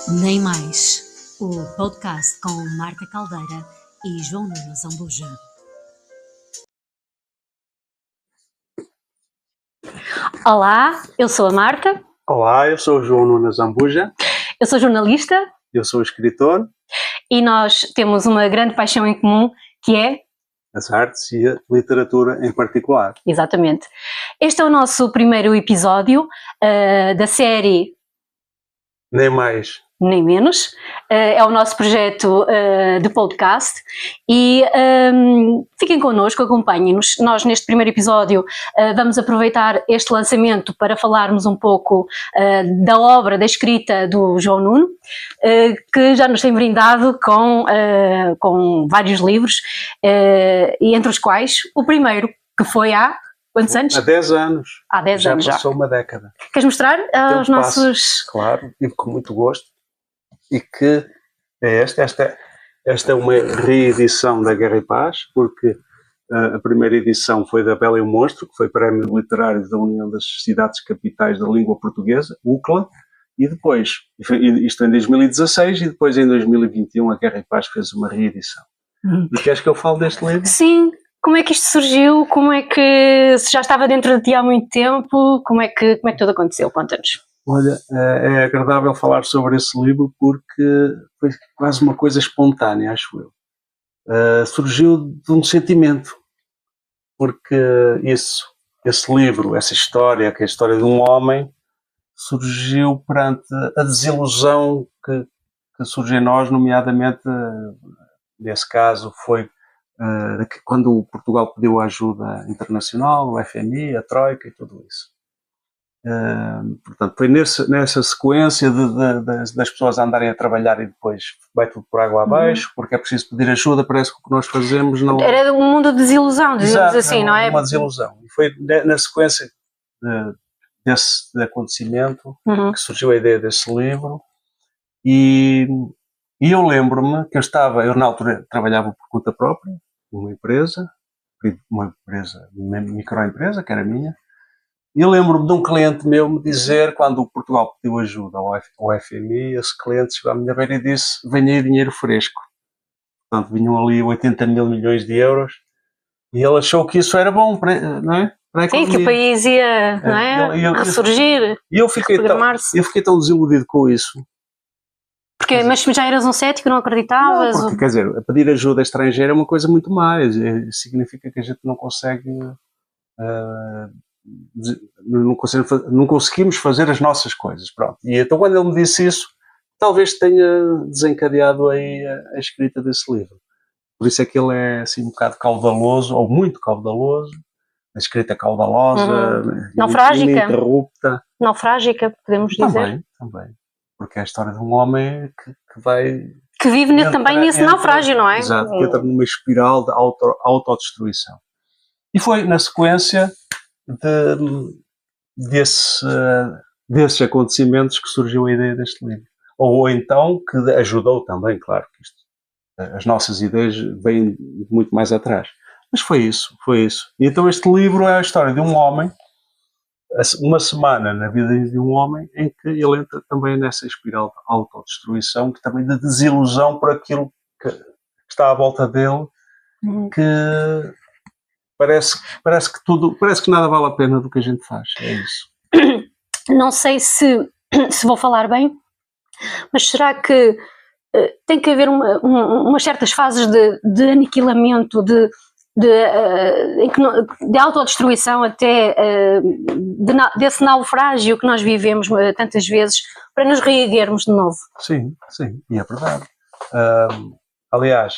Nem Mais, o podcast com Marta Caldeira e João Nuno Zambuja. Olá, eu sou a Marta. Olá, eu sou o João Nuno Zambuja. Eu sou jornalista. Eu sou escritor. E nós temos uma grande paixão em comum, que é as artes e a literatura em particular. Exatamente. Este é o nosso primeiro episódio da série Nem Mais, Nem Menos. É o nosso projeto de podcast e fiquem connosco, acompanhem-nos. Nós neste primeiro episódio vamos aproveitar este lançamento para falarmos um pouco da obra, da escrita do João Nuno, que já nos tem brindado com vários livros, e entre os quais o primeiro, que foi há quantos anos? Há 10 anos. Há 10 anos já. Já passou uma década. Queres mostrar aos nossos... Claro, e com muito gosto. E que é esta é uma reedição da Guerra e Paz, porque a primeira edição foi da Bela e o Monstro, que foi prémio literário da União das Cidades Capitais da Língua Portuguesa, UCLA, e depois, isto em 2016, e depois em 2021 a Guerra e Paz fez uma reedição. E queres que eu fale deste livro? Sim. Como é que isto surgiu? Como é que se já estava dentro de ti há muito tempo? Como é que tudo aconteceu? Conta-nos. Olha, é agradável falar sobre esse livro porque foi quase uma coisa espontânea, acho eu. Surgiu de um sentimento, porque esse livro, essa história, que é a história de um homem, surgiu perante a desilusão que surge em nós, nomeadamente, nesse caso, foi quando Portugal pediu ajuda internacional, o FMI, a Troika e tudo isso. Portanto, foi nessa sequência das pessoas andarem a trabalhar e depois vai tudo por água abaixo, porque é preciso pedir ajuda, parece que o que nós fazemos não... Era um mundo de desilusão, dizemos assim, não é? Uma desilusão. E foi na sequência desse acontecimento que surgiu a ideia desse livro. E eu lembro-me que eu na altura trabalhava por conta própria, uma microempresa, que era minha. E eu lembro-me de um cliente meu me dizer, quando Portugal pediu ajuda ao FMI, esse cliente chegou à minha beira e disse: venha aí dinheiro fresco. Portanto, vinham ali 80 mil milhões de euros, e ele achou que isso era bom, não é? Para a economia. Sim, que o país ia, não é? Ressurgir, e eu fiquei tão desiludido com isso. Porque, mas já eras um cético, não acreditavas? Não, porque, quer dizer, pedir ajuda estrangeira é uma coisa muito mais. Significa que a gente não consegue... não conseguimos fazer as nossas coisas, pronto. E então quando ele me disse isso, talvez tenha desencadeado aí a escrita desse livro. Por isso é que ele é assim um bocado caudaloso, ou muito caudaloso, a escrita caudalosa, ininterrupta. Naufrágica, podemos dizer. Também. Porque é a história de um homem que vai... Que vive também nesse naufrágio, não é? Exato, que entra numa espiral de autodestruição. E foi na sequência desses acontecimentos que surgiu a ideia deste livro. Ou então que ajudou também, claro, que as nossas ideias vêm muito mais atrás. Mas foi isso. E então este livro é a história de um homem, uma semana na vida de um homem, em que ele entra também nessa espiral de autodestruição, que também de desilusão por aquilo que está à volta dele, que parece que nada vale a pena do que a gente faz. É isso. Não sei se vou falar bem, mas será que tem que haver umas certas fases de aniquilamento, de autodestruição até desse naufrágio que nós vivemos tantas vezes, para nos reerguermos de novo? Sim, e é verdade. Aliás,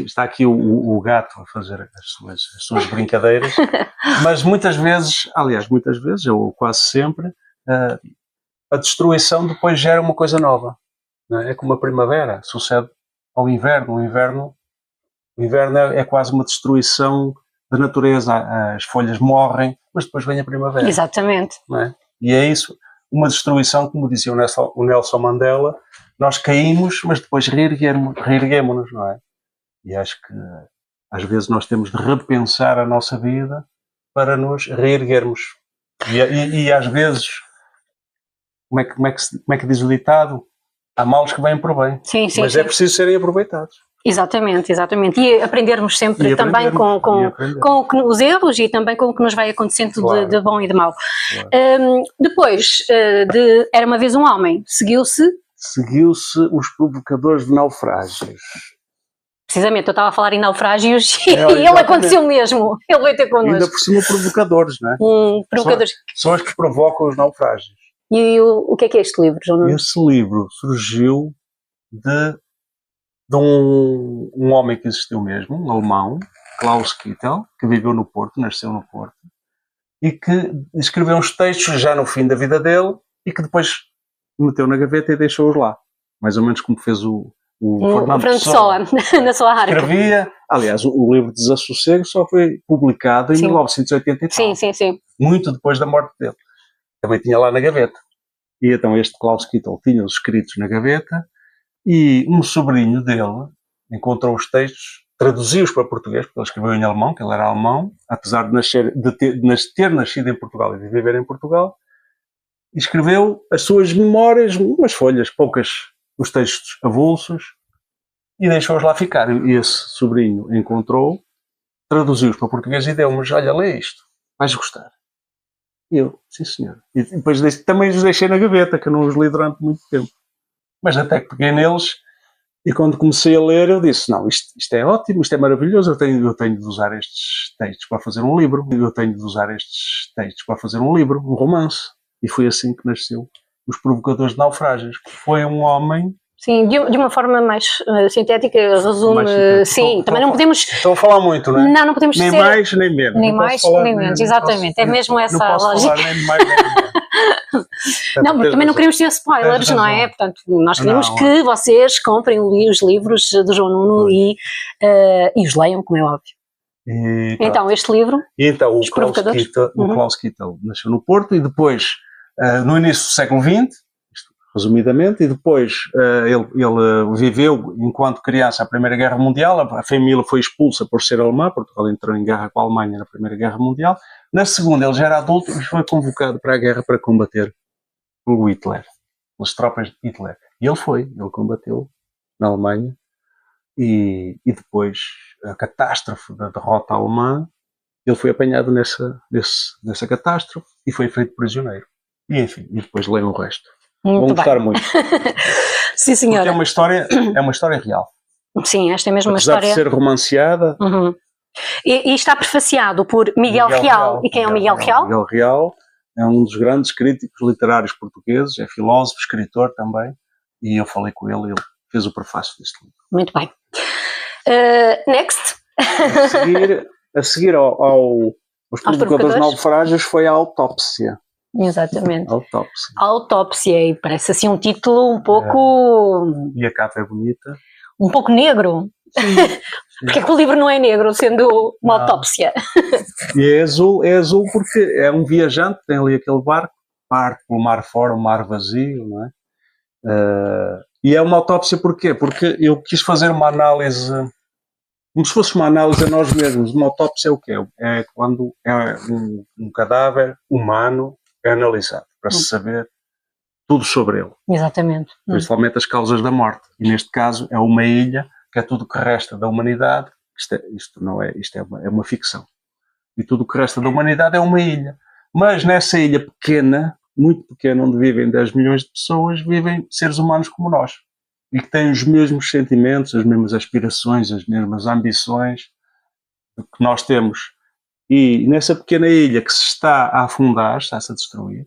está aqui o gato a fazer as suas brincadeiras, mas muitas vezes, ou quase sempre, a destruição depois gera uma coisa nova. Não é? É como a primavera, sucede ao inverno. O inverno é quase uma destruição da natureza, as folhas morrem, mas depois vem a primavera. Exatamente. Não é? E é isso, uma destruição, como dizia o Nelson Mandela, nós caímos, mas depois reerguemos-nos, não é? E acho que às vezes nós temos de repensar a nossa vida para nos reerguermos. E às vezes como é que diz o ditado? Há males que vêm por bem, sim, mas sim. é preciso serem aproveitados. Exatamente. E aprendermos sempre também com os erros e também com o que nos vai acontecendo de bom e de mau. Claro. Depois Era uma vez um homem, seguiu-se Os provocadores de naufrágios. Precisamente, eu estava a falar em naufrágios e ele aconteceu mesmo. Ele veio ter connosco. Ainda por cima provocadores, não é? Provocadores. São os que provocam os naufrágios. E o que é este livro, João Nuno? Esse livro surgiu de um homem que existiu mesmo, um alemão, Klaus Kittel, que viveu no Porto, nasceu no Porto, e que escreveu uns textos já no fim da vida dele e que depois meteu na gaveta e deixou-os lá. Mais ou menos como fez o Fernando Pessoa na sua arca. Escrevia, aliás, o livro de Desassossego só foi publicado em 1980 e tal. Sim. Muito depois da morte dele. Também tinha lá na gaveta. E então este Klaus Kittel tinha os escritos na gaveta e um sobrinho dele encontrou os textos, traduziu-os para português, porque ele escreveu em alemão, que ele era alemão, apesar de ter nascido em Portugal e de viver em Portugal, e escreveu as suas memórias, umas folhas, poucas, os textos avulsos, e deixou-os lá ficar. E esse sobrinho encontrou, traduziu-os para português e deu-me: olha, lê isto, vais gostar. E eu, sim senhor. E depois também os deixei na gaveta, que eu não os li durante muito tempo. Mas até que peguei neles e quando comecei a ler eu disse: não, isto é ótimo, isto é maravilhoso, eu tenho de usar estes textos para fazer um livro, um romance. E foi assim que nasceu Os Provocadores de Naufrágios, que foi um homem... Sim, de uma forma mais sintética, resume... Sim, também não podemos... Estão a falar muito, não é? Não podemos nem ser... mais nem menos. Nem mais nem menos, exatamente. É mesmo essa a lógica. Não posso falar nem mais nem menos. Não, porque também não queremos ter spoilers, não é? Portanto, nós queremos que vocês comprem os livros do João Nuno e os leiam, como é óbvio. Então, este livro... Então, o Klaus Kittel nasceu no Porto e depois, no início do século XX, resumidamente, e depois ele viveu, enquanto criança, a Primeira Guerra Mundial. A família foi expulsa por ser alemã. Portugal entrou em guerra com a Alemanha na Primeira Guerra Mundial. Na Segunda, ele já era adulto e foi convocado para a guerra para combater o Hitler, as tropas de Hitler. E ele combateu na Alemanha e depois a catástrofe da derrota alemã, ele foi apanhado nessa catástrofe e foi feito prisioneiro. E enfim, e depois leiam o resto. Vão gostar muito. Sim, senhora. Porque é uma história real. Sim, esta é mesmo uma história... história... de ser romanceada. E está prefaciado por Miguel Real. E quem é o Miguel Real? Miguel Real é um dos grandes críticos literários portugueses, é filósofo, escritor também, e eu falei com ele e ele fez o prefácio deste livro. Muito bem. Next. A seguir aos Provocadores Naufrágios foi a Autópsia. Exatamente. Autópsia. E parece assim um título um pouco... E a capa é bonita. Um pouco negro. Sim. Porque é que o livro não é negro, sendo uma autópsia? E é azul porque é um viajante, tem ali aquele barco, parte pelo mar fora, um mar vazio, não é? E é uma autópsia porquê? Porque eu quis fazer uma análise, como se fosse uma análise a nós mesmos. Uma autópsia é o quê? É quando é um cadáver humano é analisado, para se saber tudo sobre ele. Exatamente. Principalmente as causas da morte. E neste caso é uma ilha, que é tudo o que resta da humanidade. Isto é uma ficção. E tudo o que resta da humanidade é uma ilha. Mas nessa ilha pequena, muito pequena, onde vivem 10 milhões de pessoas, vivem seres humanos como nós. E que têm os mesmos sentimentos, as mesmas aspirações, as mesmas ambições que nós temos. E nessa pequena ilha que se está a afundar, está-se a destruir,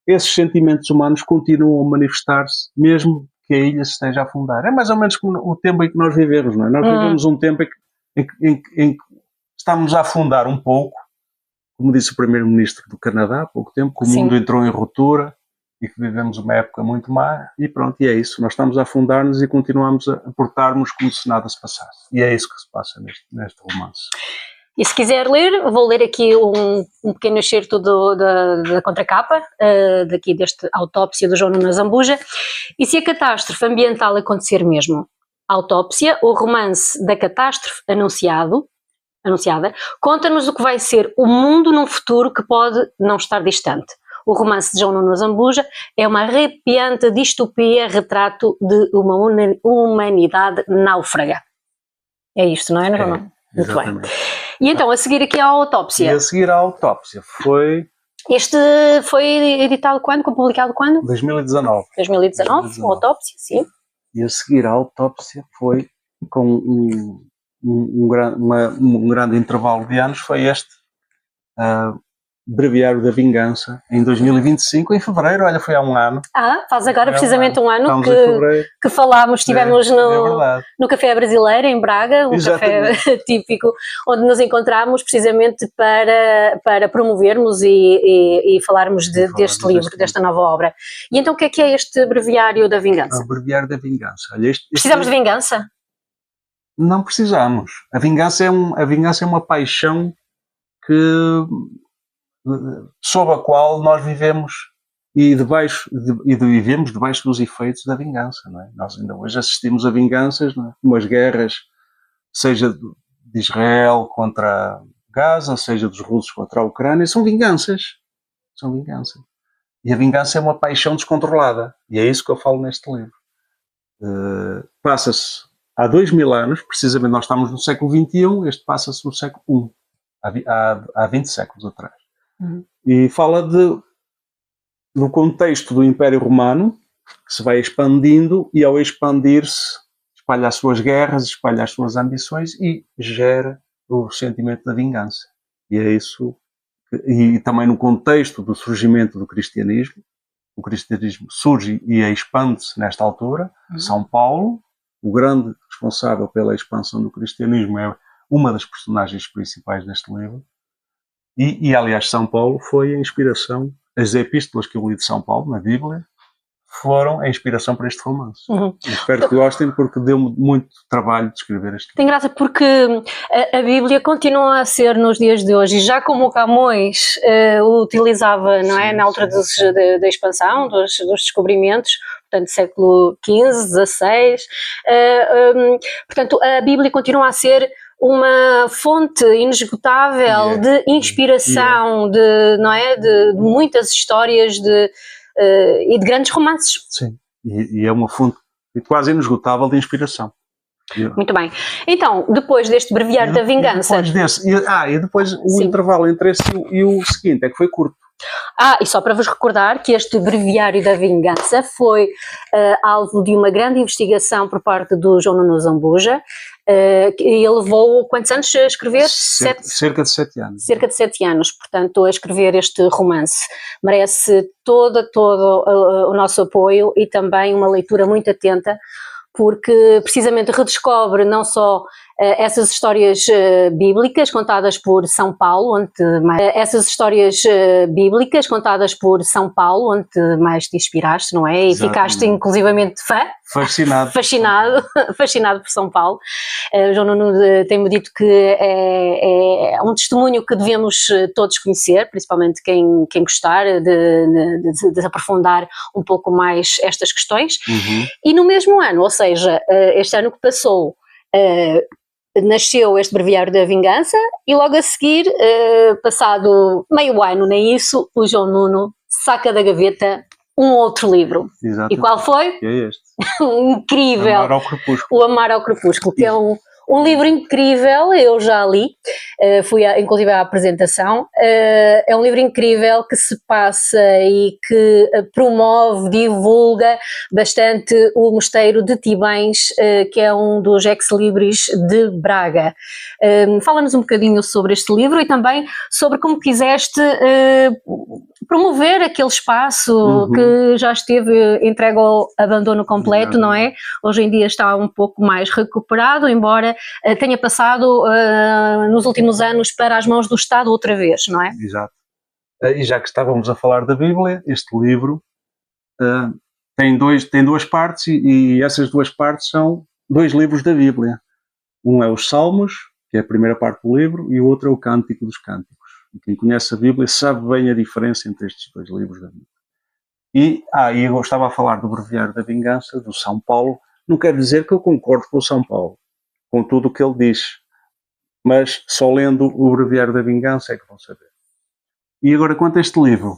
esses sentimentos humanos continuam a manifestar-se, mesmo que a ilha se esteja a afundar. É mais ou menos como o tempo em que nós vivemos, não é? Nós vivemos um tempo em que estamos a afundar um pouco, como disse o Primeiro-Ministro do Canadá há pouco tempo, que o mundo entrou em ruptura e que vivemos uma época muito má, e pronto, e é isso. Nós estamos a afundar-nos e continuamos a portar-nos como se nada se passasse. E é isso que se passa neste romance. E se quiser ler, vou ler aqui um pequeno excerto da contracapa, daqui deste Autópsia do João Nuno Zambuja. E se a catástrofe ambiental acontecer mesmo? Autópsia, o romance da catástrofe anunciada, conta-nos o que vai ser o mundo num futuro que pode não estar distante. o romance de João Nuno Zambuja é uma arrepiante distopia, retrato de uma humanidade náufraga. É isto, não é, João? Muito exatamente. bem. E então, a seguir aqui à autópsia. E a seguir à autópsia foi... Este foi editado quando? Publicado quando? 2019. 2019, a autópsia, sim. E a seguir à autópsia foi, com um grande intervalo de anos, foi este Breviário da Vingança, em 2025, em fevereiro, olha, foi há um ano. Faz agora precisamente um ano que falámos, estivemos no Café Brasileiro, em Braga, um café típico, onde nos encontramos precisamente para promovermos e falarmos deste livro, desta nova obra. E então o que é este Breviário da Vingança? O Breviário da Vingança. Olha, precisamos de vingança? Não precisamos. A vingança é uma paixão sob a qual nós vivemos e vivemos debaixo dos efeitos da vingança, não é? Nós ainda hoje assistimos a vinganças, não é? Como as guerras, seja de Israel contra Gaza, seja dos russos contra a Ucrânia, são vinganças. E a vingança é uma paixão descontrolada, e é isso que eu falo neste livro. Passa-se há 2000 anos, precisamente nós estamos no século XXI, este passa-se no século I, há 20 séculos atrás. E fala do contexto do Império Romano, que se vai expandindo e ao expandir-se espalha as suas guerras, espalha as suas ambições e gera o sentimento da vingança. E é isso, e também no contexto do surgimento do cristianismo, o cristianismo surge e expande-se nesta altura. São Paulo, o grande responsável pela expansão do cristianismo, é uma das personagens principais deste livro. E aliás, São Paulo foi a inspiração, as epístolas que eu li de São Paulo, na Bíblia, foram a inspiração para este romance. Espero que gostem, porque deu-me muito trabalho de escrever este livro. Tem graça porque a Bíblia continua a ser, nos dias de hoje, e já como o Camões o utilizava, não é? Na altura da expansão, dos descobrimentos, portanto, século XV, XVI, portanto, a Bíblia continua a ser uma fonte inesgotável de inspiração, não é? De muitas histórias e de grandes romances. Sim, e é uma fonte quase inesgotável de inspiração. Muito bem. Então, depois deste Breviário da Vingança... E depois o intervalo entre esse e o seguinte é que foi curto. E só para vos recordar que este Breviário da Vingança foi alvo de uma grande investigação por parte do João Nuno Zambuja, e ele levou quantos anos a escrever? Cerca de 7 anos. Cerca de 7 anos, portanto, a escrever este romance. Merece todo o nosso apoio e também uma leitura muito atenta, porque precisamente redescobre não só essas histórias bíblicas contadas por São Paulo, onde mais te inspiraste, não é? E ficaste inclusivamente fascinado por São Paulo. João Nuno tem-me dito que é um testemunho que devemos todos conhecer, principalmente quem gostar de aprofundar um pouco mais estas questões. E no mesmo ano, ou seja, este ano que passou, nasceu este Breviário da Vingança e logo a seguir, passado meio ano, nem isso, o João Nuno saca da gaveta um outro livro. Exatamente. E qual foi? Que é este. Incrível. Amar ao Crepúsculo. O Amar ao Crepúsculo, que é um livro incrível, eu já li, fui inclusive à apresentação. É um livro incrível que se passa e que promove, divulga bastante o Mosteiro de Tibães, que é um dos ex-libris de Braga. Fala-nos um bocadinho sobre este livro e também sobre como quiseste promover aquele espaço que já esteve entregue ao abandono completo, não é? Hoje em dia está um pouco mais recuperado, embora tenha passado nos últimos anos para as mãos do Estado outra vez, não é? Exato. E já que estávamos a falar da Bíblia, este livro tem duas partes e essas duas partes são 2 livros da Bíblia. Um é os Salmos, que é a primeira parte do livro, e o outro é o Cântico dos Cânticos. E quem conhece a Bíblia sabe bem a diferença entre estes 2 livros da Bíblia. E eu estava a falar do Breviário da Vingança, do São Paulo. Não quer dizer que eu concordo com o São Paulo, com tudo o que ele diz, mas só lendo o Breviário da Vingança é que vão saber. E agora, quanto a este livro,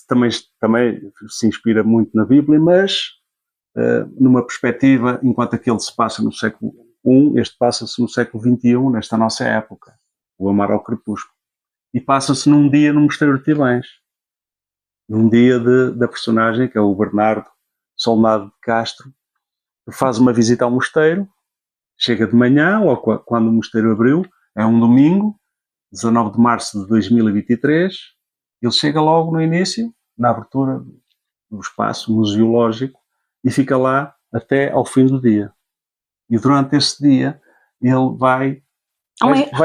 também se inspira muito na Bíblia, mas numa perspectiva, enquanto aquele se passa no século I, este passa-se no século XXI, nesta nossa época, o Amar ao Crepúsculo. E passa-se num dia no Mosteiro de Tilães, num dia da personagem, que é o Bernardo Solnado de Castro, que faz uma visita ao mosteiro, chega de manhã, ou quando o mosteiro abriu, é um domingo, 19 de março de 2023, ele chega logo no início, na abertura do espaço museológico, e fica lá até ao fim do dia. E durante esse dia ele vai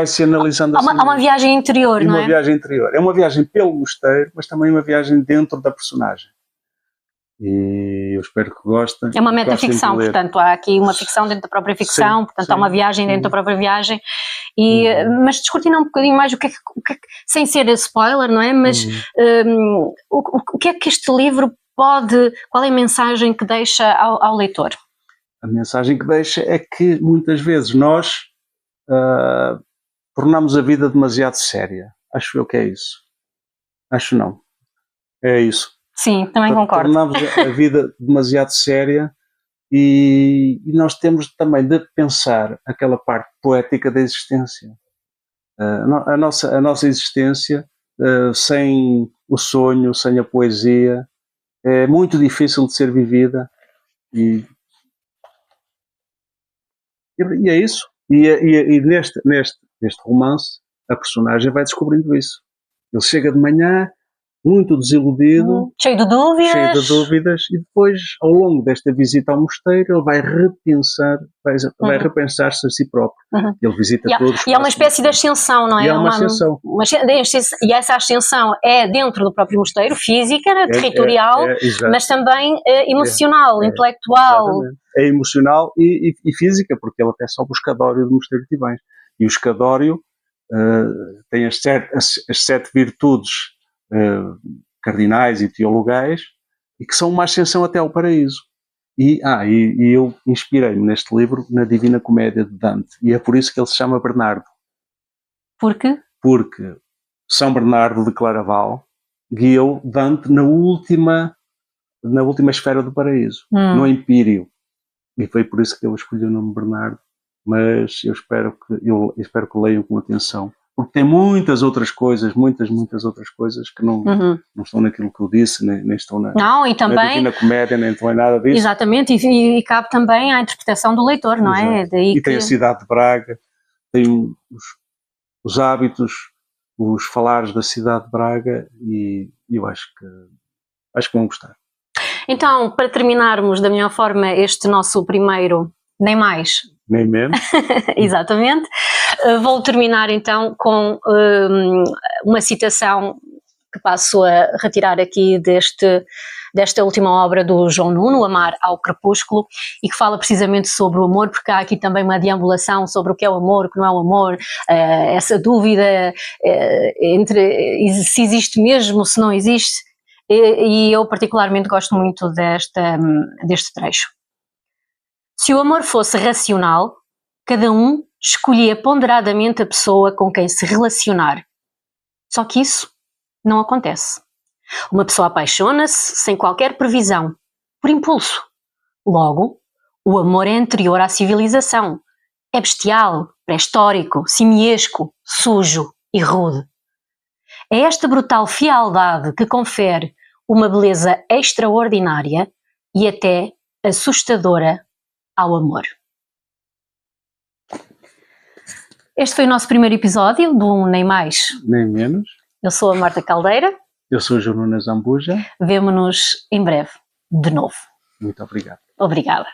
se analisando há uma viagem interior, não é? Uma viagem interior. É uma viagem pelo mosteiro, mas também uma viagem dentro da personagem. E eu espero que gostem. É uma metaficção, portanto, há aqui uma ficção dentro da própria ficção, portanto, há uma viagem dentro da própria viagem. Mas descortinar um bocadinho mais o que é que, sem ser spoiler, não é? Mas o que é que este livro qual é a mensagem que deixa ao leitor? A mensagem que deixa é que muitas vezes nós tornamos a vida demasiado séria. Acho eu que é isso. Acho não. É isso. Sim, também concordo. Tornamos a vida demasiado séria e nós temos também de pensar aquela parte poética da existência. A nossa existência, sem o sonho, sem a poesia, é muito difícil de ser vivida e é isso. E neste romance, a personagem vai descobrindo isso. Ele chega de manhã, muito desiludido, cheio de dúvidas, e depois, ao longo desta visita ao mosteiro, ele vai repensar-se a si próprio. Ele visita todos. E há uma espécie de ascensão, não é? E há uma ascensão. E essa ascensão é dentro do próprio mosteiro, física, territorial, mas também emocional, intelectual. Exatamente. É emocional e física, porque ele até sobe o escadório do Mosteiro de Tilães. E o escadório tem as 7 virtudes cardinais e teologais, e que são uma ascensão até ao paraíso. E eu inspirei-me neste livro na Divina Comédia de Dante, e é por isso que ele se chama Bernardo. Por quê? Porque São Bernardo de Claraval guiou Dante na última esfera do paraíso, no Empírio, e foi por isso que eu escolhi o nome Bernardo, mas eu espero que leiam com atenção, porque tem muitas outras coisas que não estão naquilo que eu disse, nem estão na Divina Comédia, nem estão em nada disso. Exatamente, e cabe também à interpretação do leitor, não é? Daí tem a cidade de Braga, tem os hábitos, os falares da cidade de Braga, e eu acho que vão gostar. Então, para terminarmos da melhor forma este nosso primeiro, nem mais, nem menos. Exatamente. Vou terminar então com uma citação que passo a retirar aqui desta última obra do João Nuno, Amar ao Crepúsculo, e que fala precisamente sobre o amor, porque há aqui também uma deambulação sobre o que é o amor, o que não é o amor, essa dúvida entre se existe mesmo, se não existe, e eu particularmente gosto muito deste trecho. Se o amor fosse racional, cada um escolhia ponderadamente a pessoa com quem se relacionar. Só que isso não acontece. Uma pessoa apaixona-se sem qualquer previsão, por impulso. Logo, o amor é anterior à civilização. É bestial, pré-histórico, simiesco, sujo e rude. É esta brutal frialdade que confere uma beleza extraordinária e até assustadora ao amor. Este foi o nosso primeiro episódio do Nem Mais, Nem Menos. Eu sou a Marta Caldeira. Eu sou o João Nuno Zambuja. Vemo-nos em breve, de novo. Muito obrigado. Obrigada.